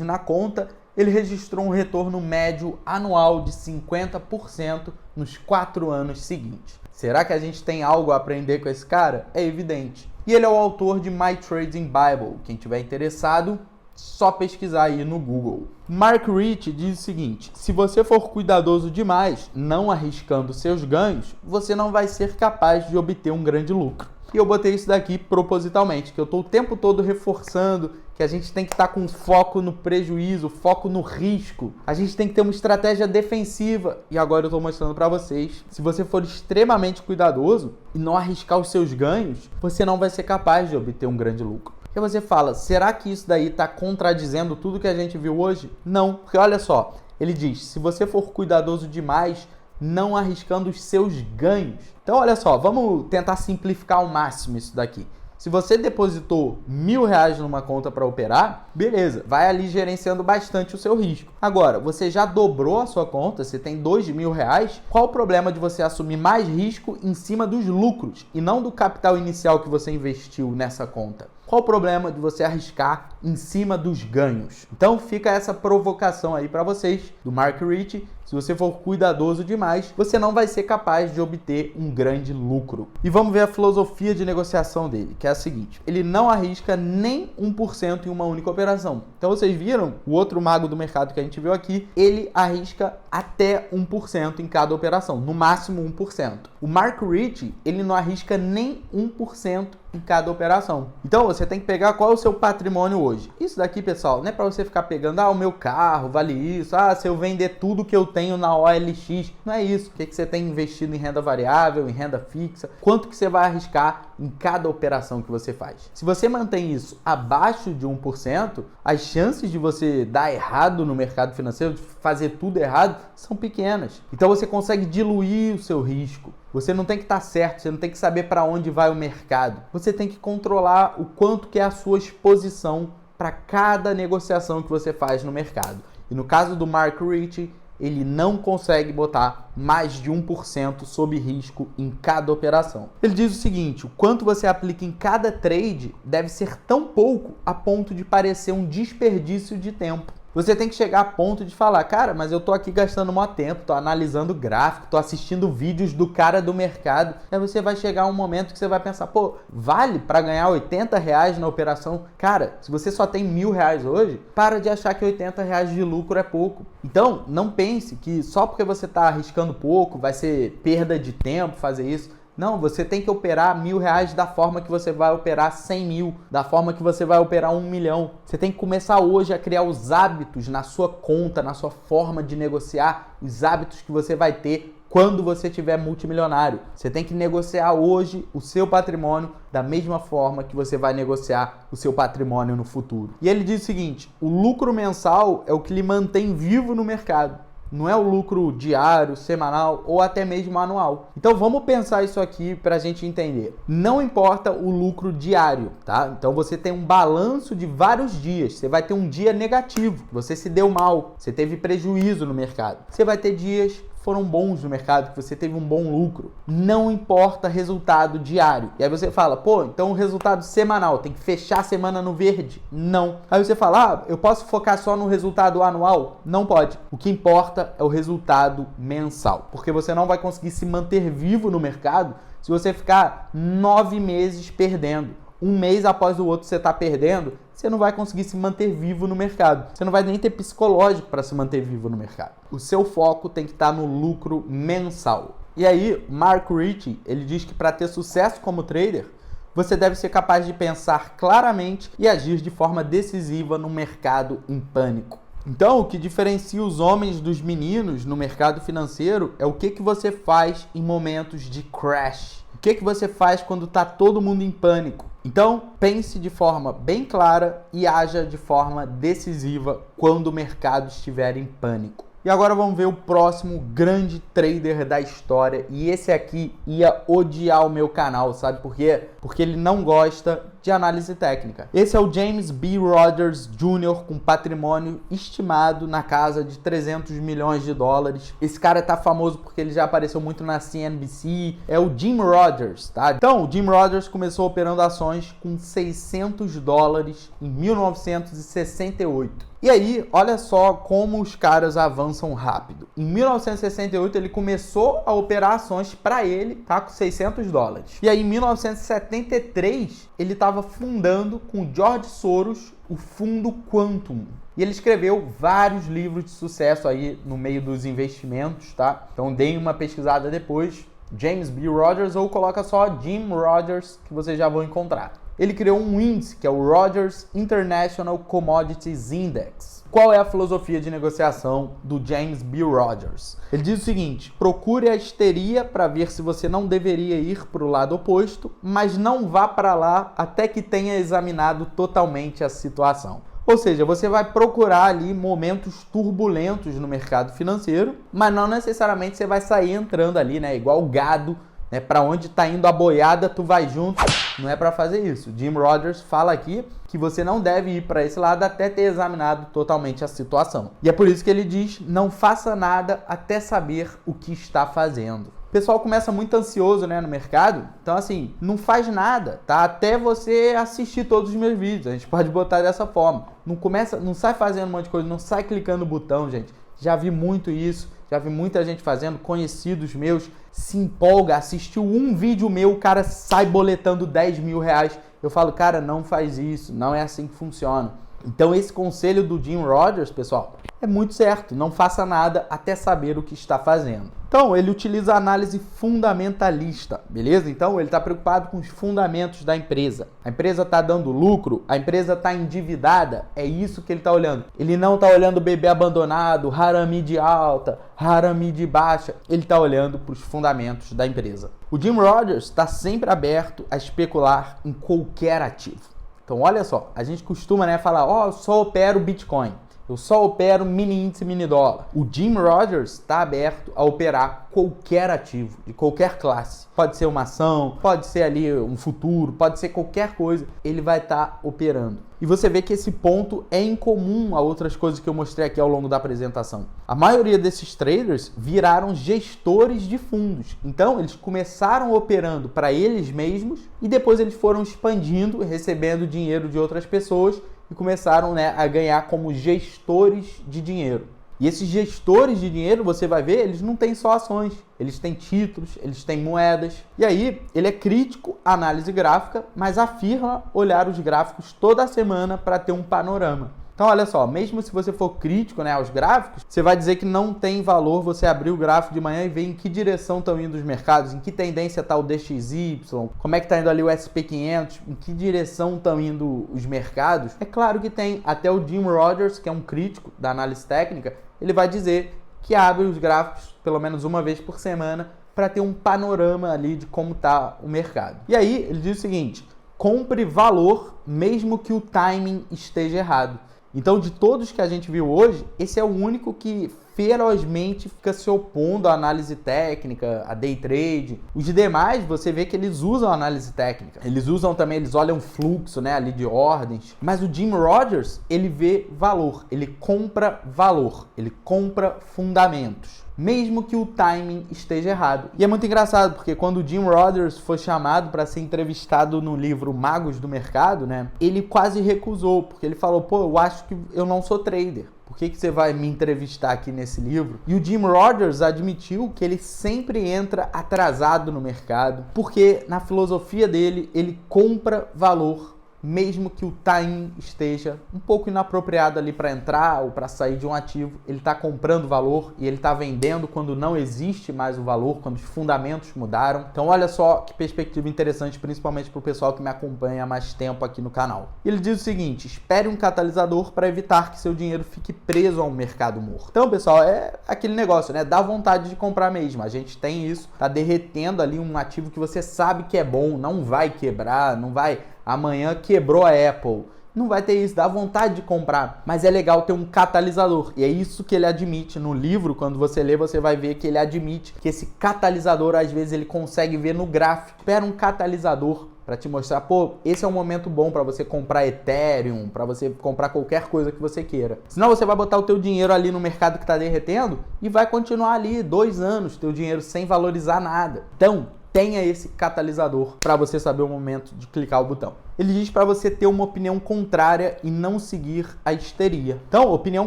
na conta, ele registrou um retorno médio anual de 50% nos 4 anos seguintes. Será que a gente tem algo a aprender com esse cara? É evidente. E ele é o autor de My Trading Bible. Quem tiver interessado, só pesquisar aí no Google. Mark Rich diz o seguinte: se você for cuidadoso demais, não arriscando seus ganhos, você não vai ser capaz de obter um grande lucro. E eu botei isso daqui propositalmente, que eu estou o tempo todo reforçando que a gente tem que estar com foco no prejuízo, foco no risco. A gente tem que ter uma estratégia defensiva. E agora eu estou mostrando para vocês, se você for extremamente cuidadoso e não arriscar os seus ganhos, você não vai ser capaz de obter um grande lucro. E você fala, será que isso daí está contradizendo tudo que a gente viu hoje? Não, porque olha só, ele diz, se você for cuidadoso demais, não arriscando os seus ganhos. Então olha só, vamos tentar simplificar ao máximo isso daqui. Se você depositou R$1.000 numa conta para operar, beleza, vai ali gerenciando bastante o seu risco. Agora, você já dobrou a sua conta, você tem R$2.000, qual o problema de você assumir mais risco em cima dos lucros e não do capital inicial que você investiu nessa conta? Qual o problema de você arriscar em cima dos ganhos? Então fica essa provocação aí para vocês, do Mark Rich. Se você for cuidadoso demais, você não vai ser capaz de obter um grande lucro. E vamos ver a filosofia de negociação dele, que é a seguinte. Ele não arrisca nem 1% em uma única operação. Então vocês viram o outro mago do mercado que a gente viu aqui, ele arrisca até 1% em cada operação, no máximo 1%. O Mark Rich, ele não arrisca nem 1% em cada operação. Então você tem que pegar qual é o seu patrimônio hoje. Isso daqui, pessoal, não é para você ficar pegando, o meu carro vale isso, se eu vender tudo que eu tenho na OLX. Não é isso. O que você tem investido em renda variável, em renda fixa? Quanto que você vai arriscar em cada operação que você faz? Se você mantém isso abaixo de 1%, as chances de você dar errado no mercado financeiro, de fazer tudo errado, são pequenas. Então você consegue diluir o seu risco. Você não tem que estar certo, você não tem que saber para onde vai o mercado. Você tem que controlar o quanto que é a sua exposição para cada negociação que você faz no mercado. E no caso do Mark Rich, ele não consegue botar mais de 1% sob risco em cada operação. Ele diz o seguinte, o quanto você aplica em cada trade deve ser tão pouco a ponto de parecer um desperdício de tempo. Você tem que chegar a ponto de falar, cara, mas eu tô aqui gastando maior tempo, tô analisando gráfico, tô assistindo vídeos do cara do mercado. Aí você vai chegar um momento que você vai pensar, pô, vale para ganhar R$80 na operação? Cara, se você só tem R$1.000 hoje, para de achar que R$80 de lucro é pouco. Então, não pense que só porque você tá arriscando pouco, vai ser perda de tempo fazer isso. Não, você tem que operar R$1.000 da forma que você vai operar 100 mil, da forma que você vai operar 1 milhão. Você tem que começar hoje a criar os hábitos na sua conta, na sua forma de negociar, os hábitos que você vai ter quando você tiver multimilionário. Você tem que negociar hoje o seu patrimônio da mesma forma que você vai negociar o seu patrimônio no futuro. E ele diz o seguinte, o lucro mensal é o que lhe mantém vivo no mercado. Não é o lucro diário, semanal ou até mesmo anual. Então vamos pensar isso aqui para a gente entender. Não importa o lucro diário, tá? Então você tem um balanço de vários dias. Você vai ter um dia negativo. Você se deu mal, você teve prejuízo no mercado. Você vai ter dias que foram bons no mercado, que você teve um bom lucro. Não importa resultado diário. E aí você fala, pô, então o resultado semanal, tem que fechar a semana no verde? Não. Aí você fala, eu posso focar só no resultado anual? Não pode. O que importa é o resultado mensal. Porque você não vai conseguir se manter vivo no mercado se você ficar 9 meses perdendo. Um mês após o outro você está perdendo, você não vai conseguir se manter vivo no mercado. Você não vai nem ter psicológico para se manter vivo no mercado. O seu foco tem que estar no lucro mensal. E aí, Mark Rich, ele diz que para ter sucesso como trader, você deve ser capaz de pensar claramente e agir de forma decisiva no mercado em pânico. Então, o que diferencia os homens dos meninos no mercado financeiro é o que você faz em momentos de crash. O que você faz quando está todo mundo em pânico. Então, pense de forma bem clara e haja de forma decisiva quando o mercado estiver em pânico. E agora vamos ver o próximo grande trader da história. E esse aqui ia odiar o meu canal, sabe por quê? Porque ele não gosta de análise técnica. Esse é o James B. Rogers Jr. com patrimônio estimado na casa de 300 milhões de dólares. Esse cara tá famoso porque ele já apareceu muito na CNBC. É o Jim Rogers, tá? Então, o Jim Rogers começou operando ações com 600 dólares em 1968. E aí, olha só como os caras avançam rápido. Em 1968, ele começou a operar ações para ele, tá? Com 600 dólares. E aí, em 1973, ele estava fundando com o George Soros o fundo Quantum. E ele escreveu vários livros de sucesso aí no meio dos investimentos, tá? Então, deem uma pesquisada depois. James B. Rogers ou coloca só Jim Rogers que vocês já vão encontrar. Ele criou um índice que é o Rogers International Commodities Index. Qual é a filosofia de negociação do James B. Rogers? Ele diz o seguinte: procure a histeria para ver se você não deveria ir para o lado oposto, mas não vá para lá até que tenha examinado totalmente a situação. Ou seja, você vai procurar ali momentos turbulentos no mercado financeiro, mas não necessariamente você vai sair entrando ali, né? Igual o gado, né? Para onde está indo a boiada, tu vai junto. Não é para fazer isso. Jim Rogers fala aqui que você não deve ir para esse lado até ter examinado totalmente a situação. E é por isso que ele diz: não faça nada até saber o que está fazendo. O pessoal começa muito ansioso, né, no mercado. Então, assim, não faz nada, tá? Até você assistir todos os meus vídeos. A gente pode botar dessa forma. Não sai fazendo um monte de coisa, não sai clicando no botão, gente. Já vi muito isso, já vi muita gente fazendo, conhecidos meus, se empolga, assistiu um vídeo meu, o cara sai boletando 10 mil reais. Eu falo, cara, não faz isso, não é assim que funciona. Então esse conselho do Jim Rogers, pessoal, é muito certo. Não faça nada até saber o que está fazendo. Então ele utiliza a análise fundamentalista, beleza? Então ele está preocupado com os fundamentos da empresa. A empresa está dando lucro, a empresa está endividada, é isso que ele está olhando. Ele não está olhando o bebê abandonado, Haramid alta, Haramid baixa. Ele está olhando para os fundamentos da empresa. O Jim Rogers está sempre aberto a especular em qualquer ativo. Então olha só, a gente costuma, né, falar, eu só opero Bitcoin, eu só opero mini índice, mini dólar. O Jim Rogers está aberto a operar qualquer ativo, de qualquer classe. Pode ser uma ação, pode ser ali um futuro, pode ser qualquer coisa, ele vai estar operando. E você vê que esse ponto é incomum a outras coisas que eu mostrei aqui ao longo da apresentação. A maioria desses traders viraram gestores de fundos. Então, eles começaram operando para eles mesmos e depois eles foram expandindo, recebendo dinheiro de outras pessoas e começaram, né, a ganhar como gestores de dinheiro. E esses gestores de dinheiro, você vai ver, eles não têm só ações, eles têm títulos, eles têm moedas. E aí, ele é crítico à análise gráfica, mas afirma olhar os gráficos toda semana para ter um panorama. Então, olha só, mesmo se você for crítico, né, aos gráficos, você vai dizer que não tem valor você abrir o gráfico de manhã e ver em que direção estão indo os mercados, em que tendência está o DXY, como é que está indo ali o SP500, em que direção estão indo os mercados. É claro que tem. Até o Jim Rogers, que é um crítico da análise técnica, ele vai dizer que abre os gráficos pelo menos uma vez por semana para ter um panorama ali de como está o mercado. E aí, ele diz o seguinte: compre valor mesmo que o timing esteja errado. Então, de todos que a gente viu hoje, esse é o único que ferozmente fica se opondo à análise técnica, a day trade. Os demais, você vê que eles usam a análise técnica. Eles usam também, eles olham fluxo, né, ali de ordens. Mas o Jim Rogers, ele vê valor, ele compra valor, ele compra fundamentos, mesmo que o timing esteja errado. E é muito engraçado, porque quando o Jim Rogers foi chamado para ser entrevistado no livro Magos do Mercado, né, ele quase recusou, porque ele falou, eu acho que eu não sou trader. Por que você vai me entrevistar aqui nesse livro? E o Jim Rogers admitiu que ele sempre entra atrasado no mercado, porque na filosofia dele, ele compra valor mesmo que o time esteja um pouco inapropriado ali para entrar ou para sair de um ativo, ele está comprando valor e ele está vendendo quando não existe mais o valor, quando os fundamentos mudaram. Então olha só que perspectiva interessante, principalmente para o pessoal que me acompanha há mais tempo aqui no canal. Ele diz o seguinte: espere um catalisador para evitar que seu dinheiro fique preso ao mercado morto. Então, pessoal, é aquele negócio, né? Dá vontade de comprar mesmo. A gente tem isso, tá derretendo ali um ativo que você sabe que é bom, não vai quebrar, não vai... Amanhã quebrou a Apple. Não vai ter isso, dá vontade de comprar. Mas é legal ter um catalisador. E é isso que ele admite no livro. Quando você lê, você vai ver que ele admite que esse catalisador, às vezes, ele consegue ver no gráfico. Espera um catalisador para te mostrar, pô, esse é um momento bom para você comprar Ethereum, para você comprar qualquer coisa que você queira. Senão você vai botar o teu dinheiro ali no mercado que está derretendo e vai continuar ali 2 anos, teu dinheiro sem valorizar nada. Então, tenha esse catalisador para você saber o momento de clicar o botão. Ele diz para você ter uma opinião contrária e não seguir a histeria. Então, opinião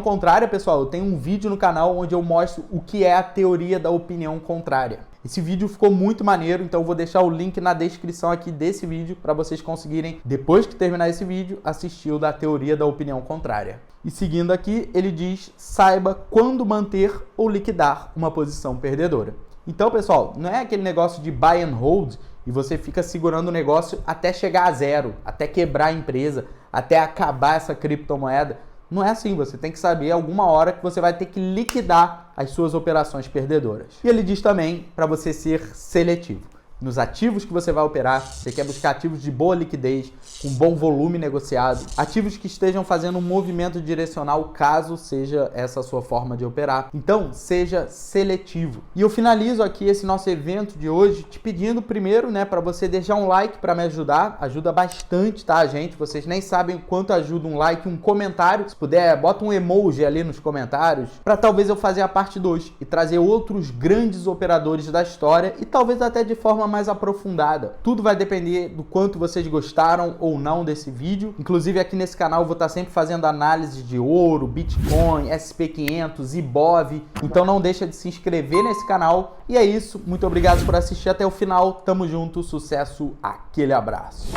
contrária, pessoal, eu tenho um vídeo no canal onde eu mostro o que é a teoria da opinião contrária. Esse vídeo ficou muito maneiro, então eu vou deixar o link na descrição aqui desse vídeo para vocês conseguirem, depois que terminar esse vídeo, assistir o da teoria da opinião contrária. E seguindo aqui, ele diz: saiba quando manter ou liquidar uma posição perdedora. Então, pessoal, não é aquele negócio de buy and hold e você fica segurando o negócio até chegar a zero, até quebrar a empresa, até acabar essa criptomoeda. Não é assim, você tem que saber alguma hora que você vai ter que liquidar as suas operações perdedoras. E ele diz também para você ser seletivo. Nos ativos que você vai operar, você quer buscar ativos de boa liquidez, com bom volume negociado, ativos que estejam fazendo um movimento direcional caso seja essa a sua forma de operar. Então, seja seletivo. E eu finalizo aqui esse nosso evento de hoje te pedindo primeiro, né, para você deixar um like para me ajudar. Ajuda bastante, tá, gente? Vocês nem sabem o quanto ajuda um like, um comentário. Se puder, bota um emoji ali nos comentários, para talvez eu fazer a parte 2 e trazer outros grandes operadores da história e talvez até de forma mais aprofundada. Tudo vai depender do quanto vocês gostaram ou não desse vídeo. Inclusive aqui nesse canal eu vou estar sempre fazendo análise de ouro, Bitcoin, SP500, IBOV. Então não deixa de se inscrever nesse canal. E é isso. Muito obrigado por assistir até o final. Tamo junto. Sucesso. Aquele abraço.